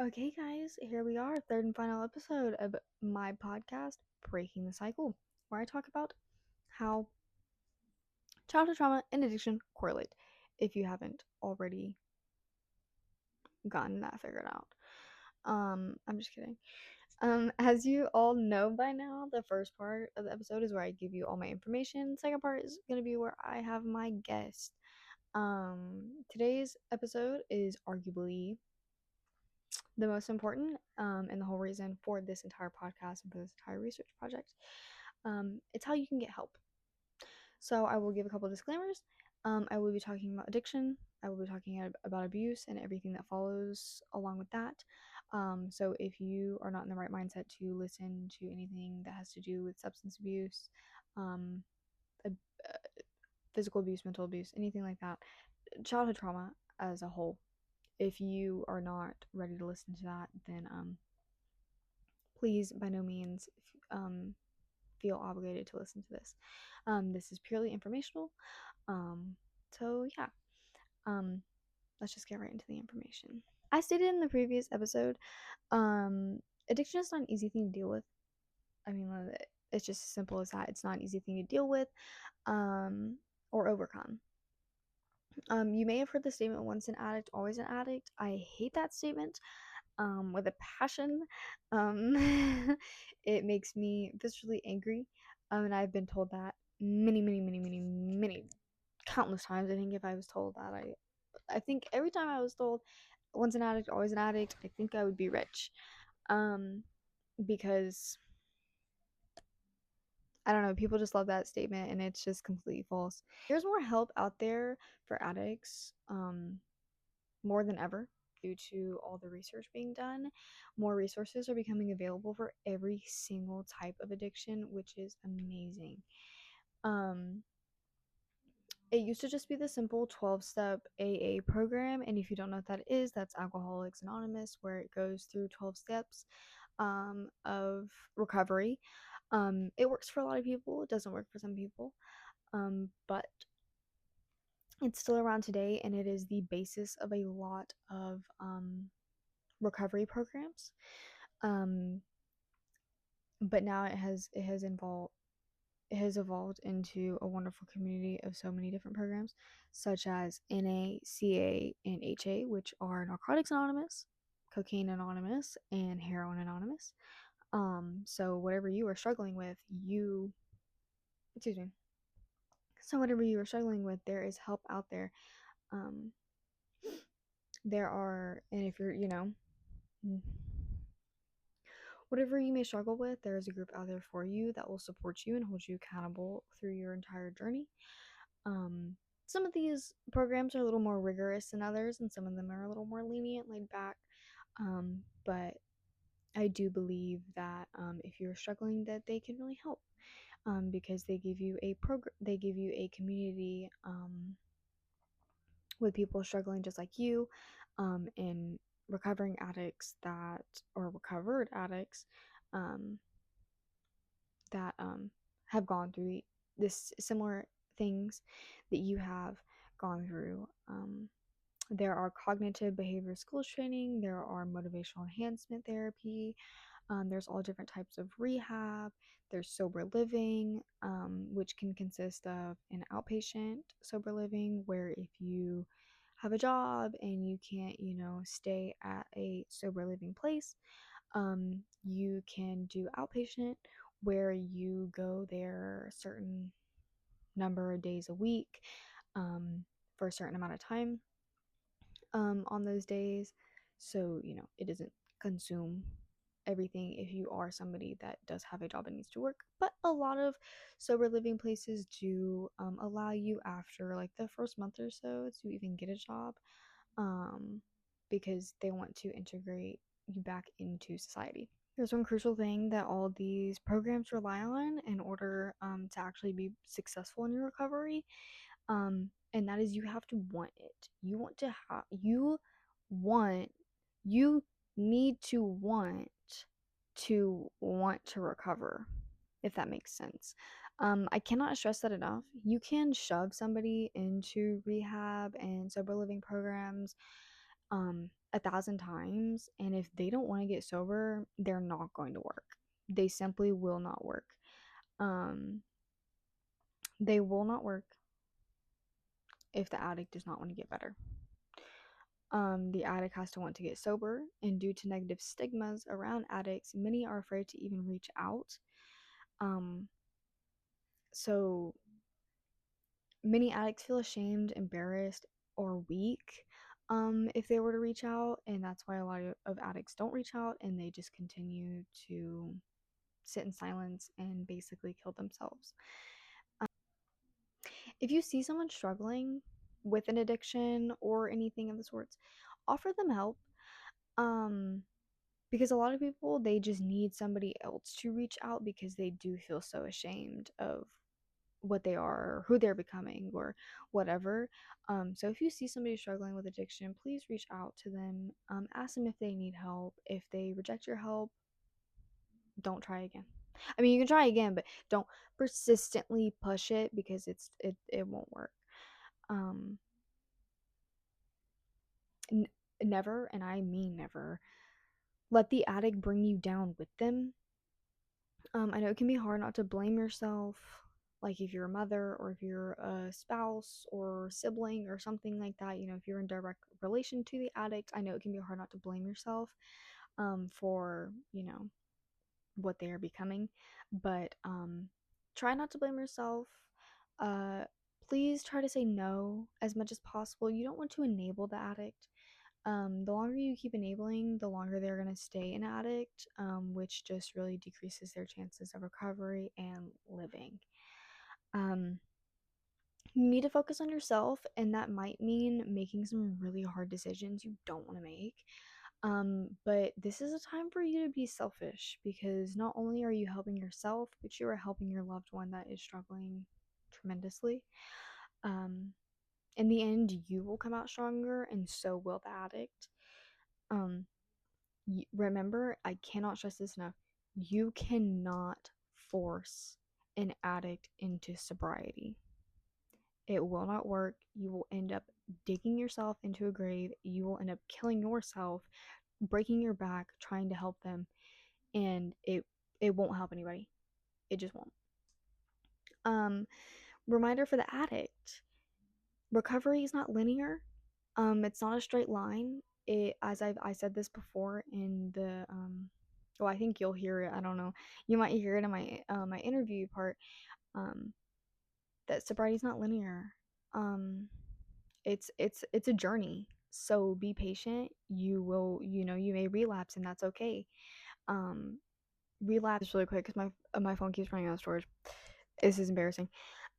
Okay, guys, here we are, third and final episode of my podcast, Breaking the Cycle, where I talk about how childhood trauma and addiction correlate, if you haven't already gotten that figured out. I'm just kidding. As you all know by now, the first part of the episode is where I give you all my information. Second part is gonna be where I have my guest. Today's episode is arguably the most important, and the whole reason for this entire podcast and for this entire research project. It's how you can get help. So I will give a couple of disclaimers. I will be talking about addiction. I will be talking about abuse and everything that follows along with that. So if you are not in the right mindset to listen to anything that has to do with substance abuse, um, physical abuse, mental abuse, anything like that, childhood trauma as a whole, if you are not ready to listen to that, then please by no means feel obligated to listen to this. This is purely informational. So yeah, um, let's just get right into the information. I stated in the previous episode, addiction is not an easy thing to deal with. I mean, it's just as simple as that. It's not an easy thing to deal with, or overcome. You may have heard the statement, once an addict, always an addict. I hate that statement. With a passion. It makes me viscerally angry. And I've been told that many, countless times. I think if I was told that, I think every time I was told, once an addict, always an addict, I think I would be rich. Because I don't know, people just love that statement, and it's just completely false. There's more help out there for addicts, more than ever. Due to all the research being done, more resources are becoming available for every single type of addiction, which is amazing. Um, it used to just be the simple 12-step AA program, and if you don't know what that is, that's Alcoholics Anonymous, where it goes through 12 steps of recovery. It works for a lot of people, it doesn't work for some people, but it's still around today, and it is the basis of a lot of recovery programs. Um, but now it has evolved into a wonderful community of so many different programs, such as NA, CA, and HA, which are Narcotics Anonymous, Cocaine Anonymous, and Heroin Anonymous. So whatever you are struggling with, excuse me. So whatever you are struggling with, there is help out there. Um, and if you're, whatever you may struggle with, there is a group out there for you that will support you and hold you accountable through your entire journey. Some of these programs are a little more rigorous than others, and some of them are a little more lenient, laid back. But I do believe that if you're struggling, that they can really help, because they give you they give you a community with people struggling just like you, and recovering addicts or recovered addicts um, that have gone through this similar things that you have gone through. There are cognitive behavior skills training, there are motivational enhancement therapy, there's all different types of rehab, there's sober living, which can consist of an outpatient sober living, where if you have a job and you can't, stay at a sober living place, you can do outpatient, where you go there a certain number of days a week, for a certain amount of time, on those days. So, it doesn't consume everything if you are somebody that does have a job and needs to work. But a lot of sober living places do allow you after like the first month or so to even get a job, because they want to integrate you back into society. There's one crucial thing that all these programs rely on in order to actually be successful in your recovery, and that is you have to want it. Want, you need to want to recover, if that makes sense. I cannot stress that enough. You can shove somebody into rehab and sober living programs 1,000 times, and if they don't want to get sober, they're not going to work. They simply will not work. Um, they will not work if the addict does not want to get better. The addict has to want to get sober, and due to negative stigmas around addicts, many are afraid to even reach out. Um, so many addicts feel ashamed, embarrassed, or weak if they were to reach out, and that's why a lot of addicts don't reach out and they just continue to sit in silence and basically kill themselves. If you see someone struggling with an addiction or anything of the sorts, offer them help. Um, because a lot of people, they just need somebody else to reach out because they do feel so ashamed of what they are or who they're becoming or whatever. So if you see somebody struggling with addiction, please reach out to them. Ask them if they need help. If they reject your help, don't try again. I mean, you can try again, but don't persistently push it because it won't work. Um, n- Never, and I mean never, let the addict bring you down with them. I know it can be hard not to blame yourself, like if you're a mother or if you're a spouse or sibling or something like that. If you're in direct relation to the addict, I know it can be hard not to blame yourself for what they are becoming, but try not to blame yourself. Uh, Please try to say no as much as possible. You don't want to enable the addict. The longer you keep enabling, the longer they're going to stay an addict, which just really decreases their chances of recovery and living. Um, you need to focus on yourself, and that might mean making some really hard decisions you don't want to make. But this is a time for you to be selfish because not only are you helping yourself, but you are helping your loved one that is struggling tremendously. Um, in the end, you will come out stronger, and so will the addict. Um, Remember, I cannot stress this enough. You cannot force an addict into sobriety. It will not work. You will end up digging yourself into a grave. You will end up killing yourself, breaking your back trying to help them, and it won't help anybody. It just won't. Um Reminder for the addict. Recovery is not linear. It's not a straight line. I said this before in the well, I think you'll hear it. I don't know. You might hear it in my interview part. Um, that sobriety is not linear. Um, it's a journey. So be patient. You may relapse, and that's okay. Um, Relapse really quick because my phone keeps running out of storage. This is embarrassing.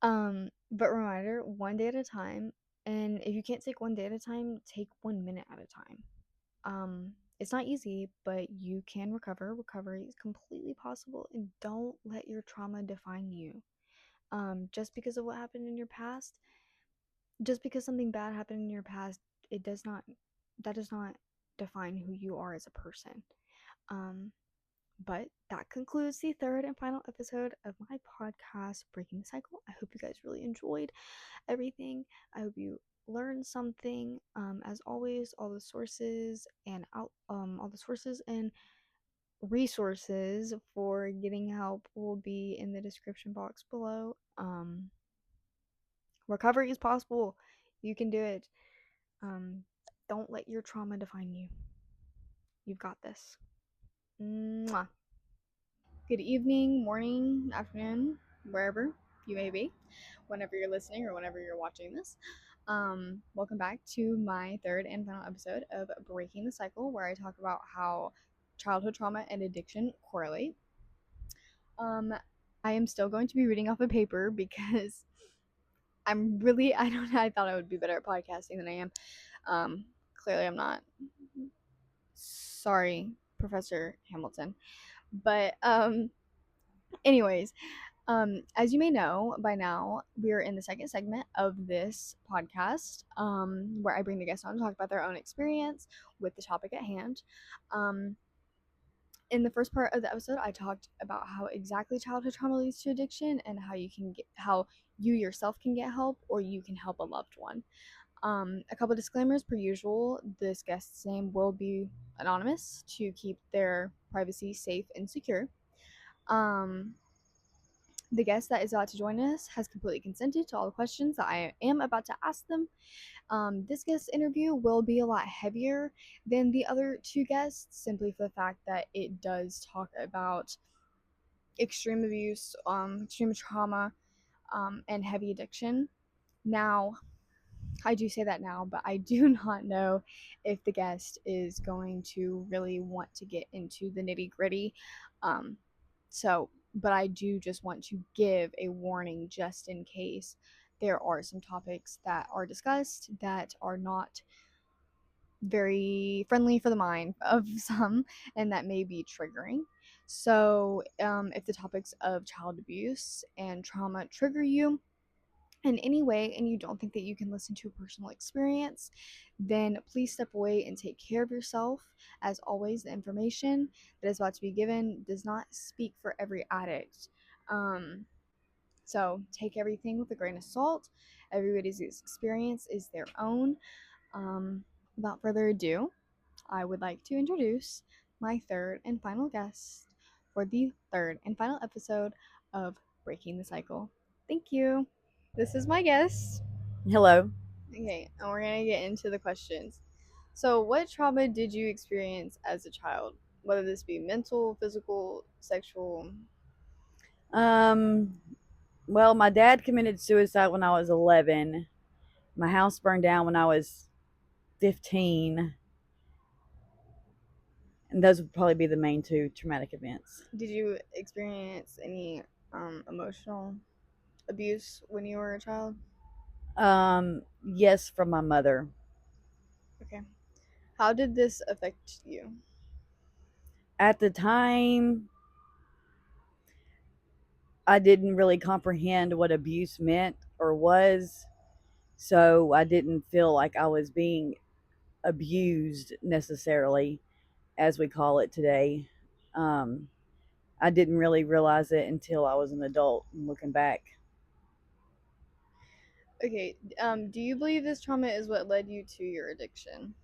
But reminder, one day at a time. And if you can't take one day at a time, take 1 minute at a time. It's not easy, but you can recover. Recovery is completely possible, and don't let your trauma define you. Just because of what happened in your past, just because something bad happened in your past, it does not that does not define who you are as a person. Um, but that concludes the third and final episode of my podcast, Breaking the Cycle. I hope you guys really enjoyed everything. I hope you learned something. As always, all the sources and resources for getting help will be in the description box below. Recovery is possible. You can do it. Um, don't let your trauma define you. You've got this. Mwah. Good evening, morning, afternoon, wherever you may be, whenever you're listening or whenever you're watching this. Welcome back to my third and final episode of Breaking the Cycle, where I talk about how childhood trauma and addiction correlate. I am still going to be reading off a paper because I don't know, I thought I would be better at podcasting than I am. Clearly I'm not. Sorry, Professor Hamilton. But, anyways, as you may know by now, we are in the second segment of this podcast, where I bring the guests on to talk about their own experience with the topic at hand. In the first part of the episode, I talked about how exactly childhood trauma leads to addiction and how you yourself can get help or you can help a loved one. A couple disclaimers per usual. This guest's name will be anonymous to keep their privacy safe and secure. Um, the guest that is about to join us has completely consented to all the questions that I am about to ask them. This guest interview will be a lot heavier than the other two guests, simply for the fact that it does talk about extreme abuse, extreme trauma, and heavy addiction. Now, I do say that now, but I do not know if the guest is going to really want to get into the nitty gritty. Um, but I do just want to give a warning just in case there are some topics that are discussed that are not very friendly for the mind of some and that may be triggering. So, if the topics of child abuse and trauma trigger you, in any way and you don't think that you can listen to a personal experience, then please step away and take care of yourself. As always, the information that is about to be given does not speak for every addict. So take everything with a grain of salt. Everybody's experience is their own. Without further ado, I would like to introduce my third and final guest for the third and final episode of Breaking the Cycle. Thank you. This is my guest. Hello. Okay, and we're gonna get into the questions. So, what trauma did you experience as a child? Whether this be mental, physical, sexual? Um, well, my dad committed suicide when I was 11. My house burned down when I was 15. And those would probably be the main two traumatic events. Did you experience any emotional abuse when you were a child? Yes, from my mother. Okay. How did this affect you? At the time, I didn't really comprehend what abuse meant or was. So I didn't feel like I was being abused necessarily, as we call it today. Um, I didn't really realize it until I was an adult and looking back. Okay. Do you believe this trauma is what led you to your addiction?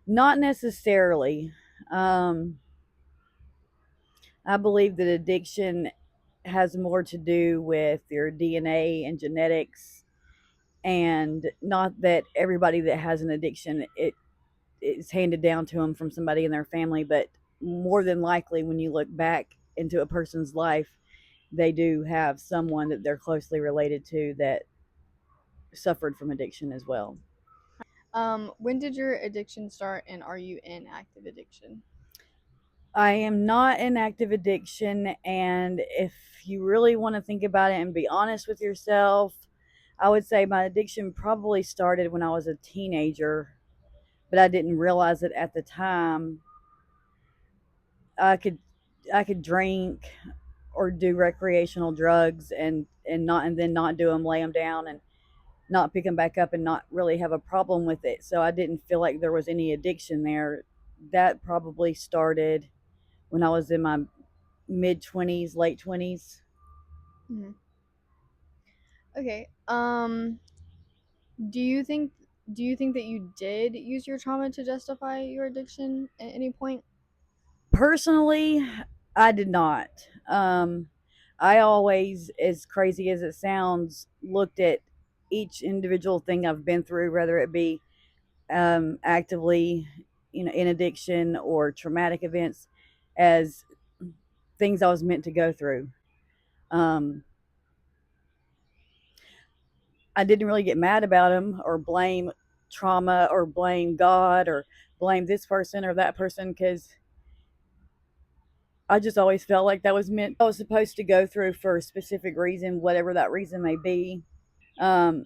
Not necessarily. Um, I believe that addiction has more to do with your DNA and genetics, and not that everybody that has an addiction it's handed down to them from somebody in their family, but more than likely, when you look back into a person's life, they do have someone that they're closely related to that suffered from addiction as well. When did your addiction start, and are you in active addiction? I am not in active addiction, and if you really want to think about it and be honest with yourself, I would say my addiction probably started when I was a teenager, but I didn't realize it at the time. I could I could drink or do recreational drugs and then not do them, lay them down and not pick them back up and not really have a problem with it. So I didn't feel like there was any addiction there. That probably started when I was in my mid 20s, late 20s. Mm-hmm. Okay. Do you think do you think that you did use your trauma to justify your addiction at any point? Personally, I did not. Um, I always, as crazy as it sounds, looked at each individual thing I've been through, whether it be actively, in addiction or traumatic events, as things I was meant to go through. Um, I didn't really get mad about them or blame trauma or blame God or blame this person or that person, because I just always felt like that was meant, I was supposed to go through for a specific reason, whatever that reason may be. Um,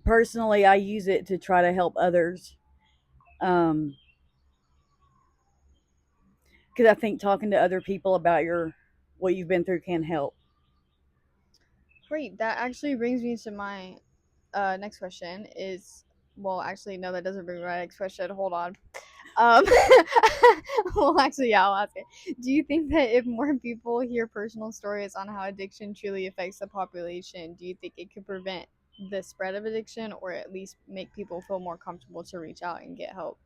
Personally, I use it to try to help others. Um, because I think talking to other people about what you've been through can help. Great. That actually brings me to my next question is, well, actually no, that doesn't bring me to my next question. Hold on. Um well, actually, yeah, I'll ask it. Do you think that if more people hear personal stories on how addiction truly affects the population, do you think it could prevent the spread of addiction, or at least make people feel more comfortable to reach out and get help.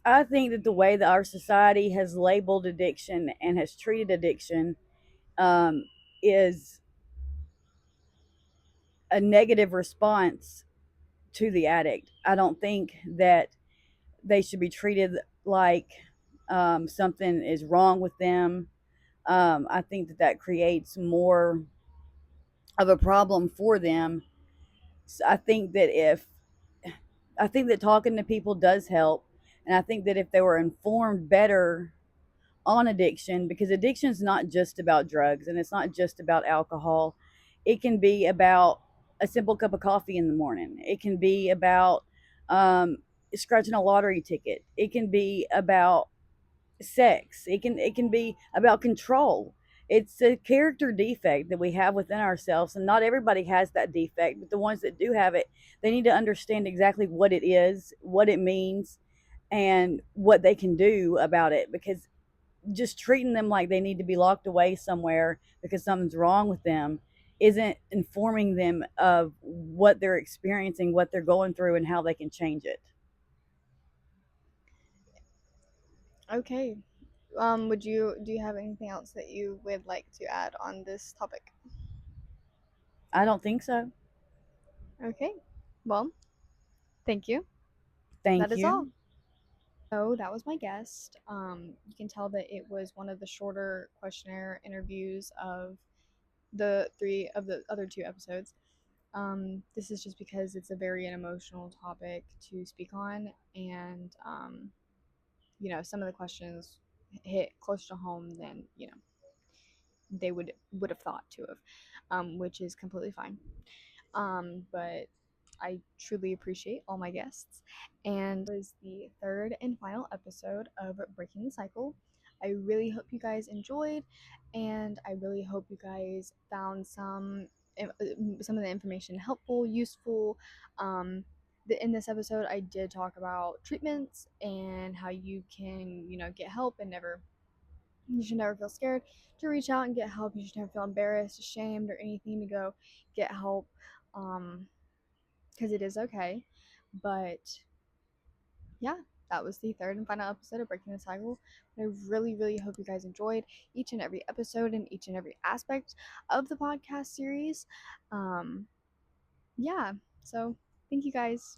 I think that the way that our society has labeled addiction and has treated addiction um, is a negative response to the addict. I don't think that they should be treated like something is wrong with them. I think that that creates more of a problem for them. So I think that talking to people does help, and I think that if they were informed better on addiction, because addiction is not just about drugs and it's not just about alcohol. It can be about a simple cup of coffee in the morning. It can be about um, scratching a lottery ticket. It can be about sex. It can be about control. It's a character defect that we have within ourselves, and not everybody has that defect, but the ones that do have it, they need to understand exactly what it is, what it means, and what they can do about it, because just treating them like they need to be locked away somewhere because something's wrong with them isn't informing them of what they're experiencing, what they're going through, and how they can change it. Okay. Would you do you have anything else that you would like to add on this topic? I don't think so. Okay. Well, thank you. That Thank is all. you. So that was my guest. You can tell that it was one of the shorter questionnaire interviews of the three of the other two episodes. This is just because it's a very an emotional topic to speak on, and some of the questions hit closer to home than they would have thought to have, which is completely fine. But I truly appreciate all my guests. And was the third and final episode of Breaking the Cycle. I really hope you guys enjoyed, and I really hope you guys found some of the information helpful, useful. Um, in this episode, I did talk about treatments and how you can, get help and never you should never feel scared to reach out and get help. You should never feel embarrassed, ashamed, or anything to go get help, um, because it is okay. But yeah, that was the third and final episode of Breaking the Cycle. I really, really hope you guys enjoyed each and every episode and each and every aspect of the podcast series. Um, yeah, so thank you guys.